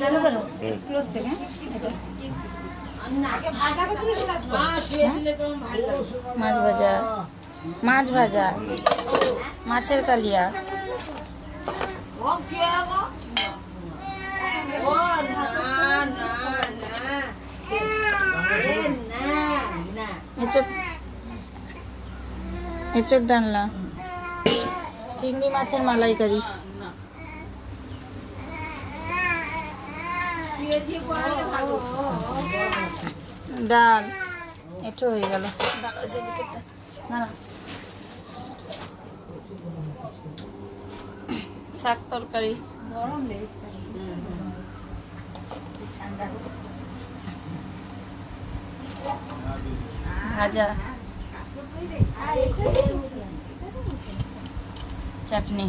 চালু করো ক্লোজ থেকে। মাছ ভাজা, মাছ ভাজা, মাছের কালিয়া, এঁচোড় ডালনা, চিংড়ি মাছের মালাইকারি, ডাল, এটো হয়ে গেল। শাক তরকারি, ভাজা, চাটনি।